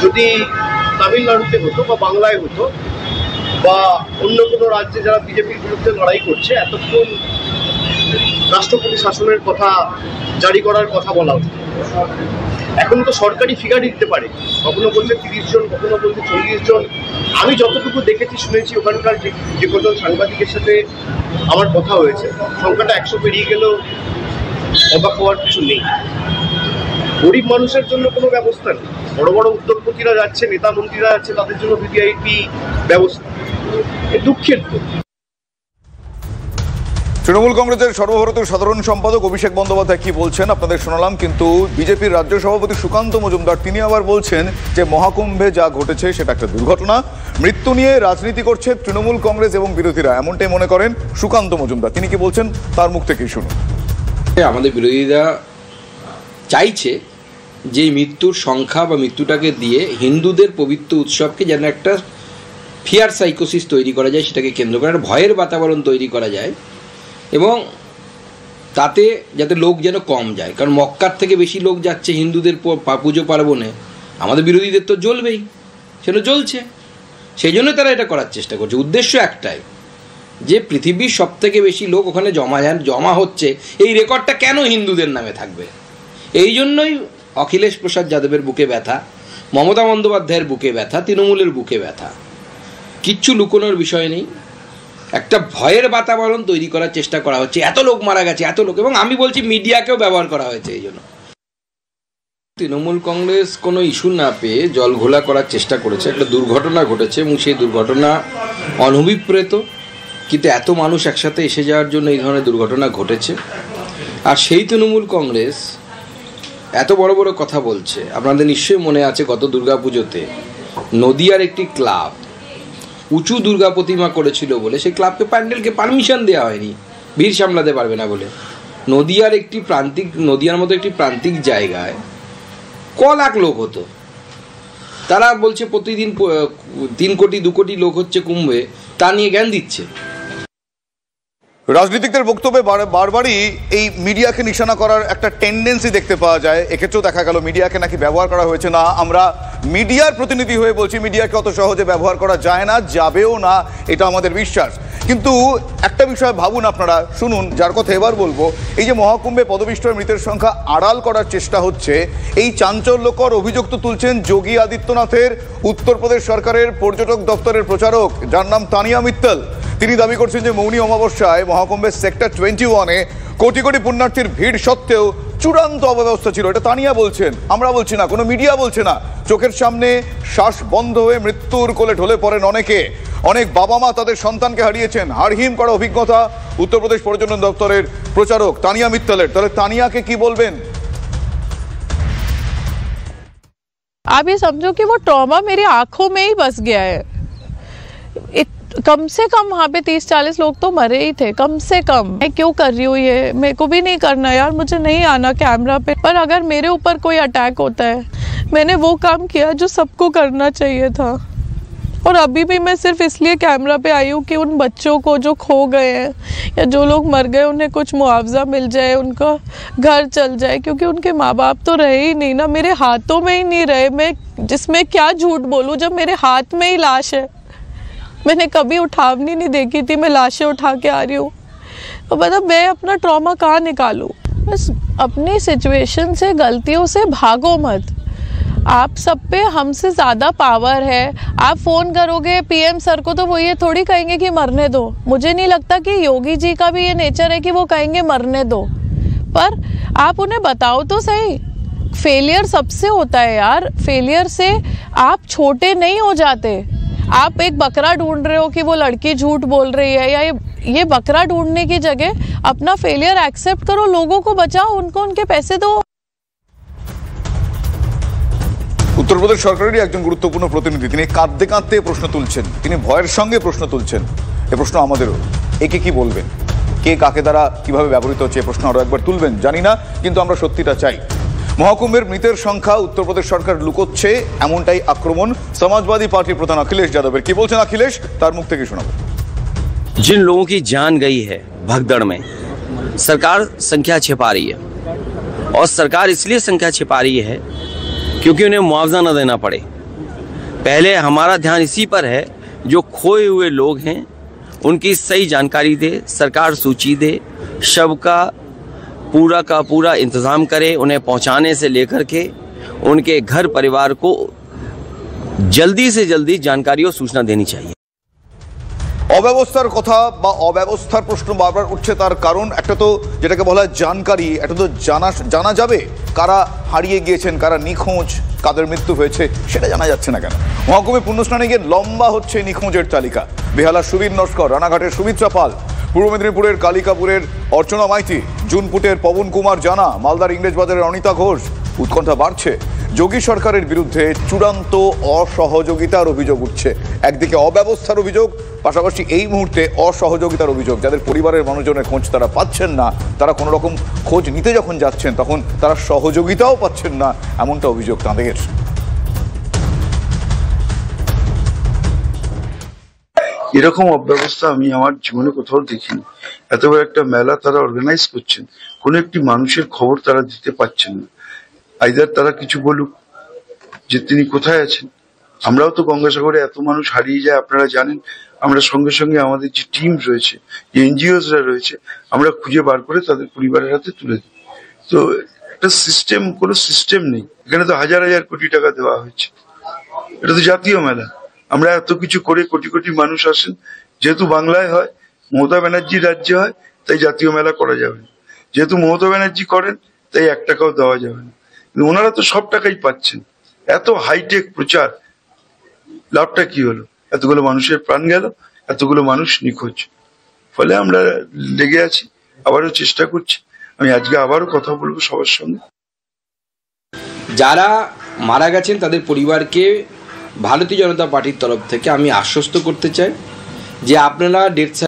যদি তামিলনাড়ুতে হতো বা বাংলায় হতো বা অন্য কোনো রাজ্যে যারা বিজেপির বিরুদ্ধে লড়াই করছে, এতক্ষণ রাষ্ট্রপতি শাসনের কথা জারি করার কথা বলা হতো। এখন তো সরকারি ফিগারই দিতে পারে, কখনো বলছে 30 জন, কখনো বলছে 40 জন। আমি যতটুকু দেখেছি শুনেছি ওখানকার যে কজন সাংবাদিকের সাথে আমার কথা হয়েছে, সংখ্যাটা 100 পেরিয়ে গেলেও অবাক হওয়ার কিছু নেই। গরিব মানুষের জন্য কোনো ব্যবস্থা নেই। বড় বড় উদ্যোগপতিরা যাচ্ছে, নেতা মন্ত্রীরা যাচ্ছে, তাদের জন্য ভিভিআইপি ব্যবস্থা। দুঃখের তো। তৃণমূল কংগ্রেসের সর্বভারতীয় সাধারণ সম্পাদক অভিষেক বন্দ্যোপাধ্যায় কি বলছেন আপনাদের শোনালাম, কিন্তু বিজেপির রাজ্য সভাপতি সুকান্ত মজুমদার তিনি আবার বলছেন যে মহাকুম্ভে যা ঘটেছে সেটা একটা দুর্ঘটনা, মৃত্যু নিয়ে রাজনীতি করছে তৃণমূল কংগ্রেস এবং বিরোধীরা, এমনটাই মনে করেন সুকান্ত মজুমদার। তিনি কি বলছেন তার মুখ থেকেই শুনুন। আমাদের বিরোধীরা চাইছে যে মৃত্যুর সংখ্যা বা মৃত্যুটাকে দিয়ে হিন্দুদের পবিত্র উৎসবকে যেন একটা ফিয়ার সাইকোসিস তৈরি করা যায়, সেটাকে কেন্দ্র করে ভয়ের বাতাবরণ তৈরি করা যায় এবং তাতে যাতে লোক যেন কম যায়। কারণ মক্কার থেকে বেশি লোক যাচ্ছে হিন্দুদের পুজো পার্বণে, আমাদের বিরোধীদের তো জ্বলবেই, সেটা জ্বলছে। সেই জন্য তারা এটা করার চেষ্টা করছে। উদ্দেশ্য একটাই, যে পৃথিবীর সব থেকে বেশি লোক ওখানে জমা হচ্ছে, এই রেকর্ডটা কেন হিন্দুদের নামে থাকবে? এই জন্যই অখিলেশ প্রসাদ যাদবের বুকে ব্যথা, মমতা বন্দ্যোপাধ্যায়ের বুকে ব্যথা, তৃণমূলের বুকে ব্যথা। কিচ্ছু লুকোনোর বিষয় নেই, একটা ভয়ের বাতাবরণ তৈরি করার চেষ্টা করা হচ্ছে। এত লোক মারা গেছে, এত লোক, এবং আমি বলছি মিডিয়াকেও ব্যবহার করা হয়েছে এই জন্য। তৃণমূল কংগ্রেস কোনো ইস্যু না পেয়ে জল ঘোলা করার চেষ্টা করেছে। একটা দুর্ঘটনা ঘটেছে এবং সেই দুর্ঘটনা অনভিপ্রেত, কিন্তু এত মানুষ একসাথে এসে যাওয়ার জন্য এই ধরনের দুর্ঘটনা ঘটেছে। আর সেই তৃণমূল কংগ্রেস এত বড় বড় কথা বলছে। আপনাদের নিশ্চয়ই মনে আছে গত দুর্গাপুজোতে নদিয়ার একটি ক্লাব উঁচু দুর্গা প্রতিমা করেছিল বলে সেই ক্লাবকে প্যান্ডেলকে পারমিশন দেওয়া হয়নি, ভিড় সামলাতে পারবে না বলে। নদিয়ার মতো একটি প্রান্তিক জায়গায় ক লাখ লোক হতো, তারা বলছে প্রতিদিন 3 কোটি 2 কোটি লোক হচ্ছে কুম্ভে, তা নিয়ে জ্ঞান দিচ্ছে। রাজনীতিকদের বক্তব্যে বারবারই এই মিডিয়াকে নিশানা করার একটা টেন্ডেন্সি দেখতে পাওয়া যায়। এক্ষেত্রেও দেখা গেল মিডিয়াকে নাকি ব্যবহার করা হয়েছে। না, আমরা মিডিয়ার প্রতিনিধি হয়ে বলছি মিডিয়াকে অত সহজে ব্যবহার করা যায় না, যাবেও না, এটা আমাদের বিশ্বাস। কিন্তু একটা বিষয় ভাবুন আপনারা, শুনুন যার কথা এবার বলবো। এই যে মহাকুম্ভে পদপিষ্ট মৃতের সংখ্যা আড়াল করার চেষ্টা হচ্ছে, এই চাঞ্চল্যকর অভিযোগ তো তুলছেন যোগী আদিত্যনাথের উত্তরপ্রদেশ সরকারের পর্যটক দপ্তরের প্রচারক, যার নাম তানিয়া মিত্তল। তিনি দাবি করছেন যে মৌনী অমাবস্যায় মহাকুম্ভের সেক্টর 21-এ কোটি কোটি পুণ্যার্থীর ভিড় সত্ত্বেও চূড়ান্ত অব্যবস্থা ছিল। এটা তানিয়া বলছেন, আমরা বলছি না, কোনো মিডিয়া বলছে না। চোখের সামনে শ্বাস বন্ধ হয়ে মৃত্যুর কোলে ঢলে পড়েন অনেকে। অনেক বাবা মা তাদের সন্তানকে হারিয়েছেন। হাড়হিম করা অভিজ্ঞতা উত্তরপ্রদেশ পর্যটন দপ্তরের প্রচারক তানিয়া মিত্তলের। তাহলে তানিয়াকে কি বলবেন? आप ये समझो कि वो ट्रॉमा मेरी आंखों में ही बस गया है। कम से कम वहाँ पे 30-40 लोग तो मरे ही थे, कम से कम। मैं क्यों कर रही हूँ ये? मेरे को भी नहीं करना यार, मुझे नहीं आना कैमरा पे। पर अगर मेरे ऊपर कोई अटैक होता है, मैंने वो काम किया जो सबको करना चाहिए था। और अभी भी मैं सिर्फ इसलिए कैमरा पे आई हूँ कि उन बच्चों को जो खो गए हैं या जो लोग मर गए उन्हें कुछ मुआवजा मिल जाए, उनका घर चल जाए, क्योंकि उनके माँ बाप तो रहे ही नहीं ना, मेरे हाथों में ही नहीं रहे। मैं जिसमें क्या झूठ बोलूँ जब मेरे हाथ में ही लाश है। मैंने कभी उठावनी नहीं देखी थी, मैं लाशें उठा के आ रही हूँ। तो मतलब मैं अपना ट्रॉमा कहाँ निकालूँ? बस अपनी सिचुएशन से, गलतियों से भागो मत। आप सब पे हमसे ज़्यादा पावर है। आप फ़ोन करोगे पीएम सर को तो वो ये थोड़ी कहेंगे कि मरने दो। मुझे नहीं लगता कि योगी जी का भी ये नेचर है कि वो कहेंगे मरने दो। पर आप उन्हें बताओ तो सही, फेलियर सबसे होता है यार। फेलियर से आप छोटे नहीं हो जाते। आप एक बकरा ढूंढ रहे हो कि वो लड़की झूठ बोल रही है, या ये बकरा ढूंढने की जगह अपना फेलियर एक्सेप्ट करो, लोगों को बचाओ, उनको उनके पैसे दो। উত্তরপ্রদেশ সরকারেরই একজন গুরুত্বপূর্ণ প্রতিনিধি, তিনি কাঁদতে কাঁদতে প্রশ্ন তুলছেন, তিনি ভয়ের সঙ্গে প্রশ্ন তুলছেন। এ প্রশ্ন আমাদেরও। একে কি বলবেন? কে কাকে দ্বারা কিভাবে ব্যবহৃত হচ্ছে, এ প্রশ্ন আরো একবার তুলবেন জানি না, কিন্তু আমরা সত্যিটা চাই। মহাকুম্ভের মৃতের সংখ্যা উত্তরপ্রদেশ সরকার লুকোচ্ছে, এমনটাই আক্রমণ সমাজবাদী পার্টির প্রধান अखिलेश यादव। কি বলছেন अखिलेश, তার মুখ থেকে শোনাবো। जिन लोगों की जान गई है भगदड़ में, सरकार संख्या छिपा रही है, और सरकार इसलिए संख्या छिपा रही है क्योंकि उन्हें मुआवजा न देना पड़े। पहले हमारा ध्यान इसी पर है, जो खोए हुए लोग हैं उनकी सही जानकारी दे, सरकार सूची दे, शव का पूरा इंतज़ाम करे, उन्हें पहुंचाने से लेकर के उनके घर परिवार को जल्दी से जल्दी जानकारी और सूचना देनी चाहिए। অব্যবস্থার কথা বা অব্যবস্থার প্রশ্ন বারবার উঠছে, তার কারণ একটা তো যেটাকে বলা হয় জানকারি, একটা তো জানা যাবে কারা হারিয়ে গিয়েছেন, কারা নিখোঁজ, কাদের মৃত্যু হয়েছে, সেটা জানা যাচ্ছে না কেন? মহকুমে পুণ্যস্নানে গিয়ে লম্বা হচ্ছে নিখোঁজের তালিকা। বেহালার সুবীর নস্কর, রানাঘাটের সুমিত্রা পাল, পূর্ব মেদিনীপুরের কালিকাপুরের অর্চনা মাইতি, জুনপুটের পবন কুমার জানা, মালদার ইংরেজবাজারের অনিতা ঘোষ। উৎকণ্ঠা বাড়ছে, যোগী সরকারের বিরুদ্ধে চূড়ান্ত অসহযোগিতার অভিযোগ উঠছে। একদিকে অব্যবস্থার অভিযোগ, পাশাপাশি এই মুহূর্তে অসহযোগিতার অভিযোগ। যাদের পরিবারের মানুষজনের খোঁজ তারা পাচ্ছেন না, তারা কোনো রকম খোঁজ নিতে যখন যাচ্ছেন তখন তারা সহযোগিতাও পাচ্ছেন না, এমনটা অভিযোগ তাঁদের। এরকম অব্যবস্থা আমি আমার জীবনে কোথাও দেখিনি। এত বড় একটা মেলা তারা অর্গানাইজ করছেন, কোনো একটি মানুষের খবর তারা দিতে পারছেন না। আইদার তারা কিছু বলুক যে তিনি কোথায় আছেন। আমরাও তো গঙ্গাসাগরে এত মানুষ হারিয়ে যায়, আপনারা জানেন। আমরা সঙ্গে সঙ্গে আমাদের যে টিম রয়েছে, যে এনজিওসরা রয়েছে, আমরা খুঁজে বার করে তাদের পরিবারের হাতে তুলে দিই। তো একটা সিস্টেম, কোনো সিস্টেম নেই এখানে। তো হাজার হাজার কোটি টাকা দেওয়া হয়েছে, এটা তো জাতীয় মেলা। আমরা এত কিছু করে, কোটি কোটি মানুষ আসেন, যেহেতু বাংলায় হয়, মমতা ব্যানার্জির রাজ্যে হয়, তাই জাতীয় মেলা করা যাবে না। যেহেতু মমতা ব্যানার্জি করেন, তাই 1 টাকাও দেওয়া যাবে না। ওনারা তো সব টাকাই পাচ্ছেন। এত হাইটেক প্রচার, লাভটা কি হলো? এতগুলো মানুষের প্রাণ গেল, এতগুলো মানুষ নিখোঁজ। ফলে আমরা লেগে আছি, আবারও চেষ্টা করছি। আমি আজকে আবারও কথা বলবো সবার সঙ্গে। যারা মারা গেছেন তাদের পরিবারকে ভারতীয় জনতা পার্টির তরফ থেকে আমি আশ্বস্ত করতে চাই যে আপনারা ডেথ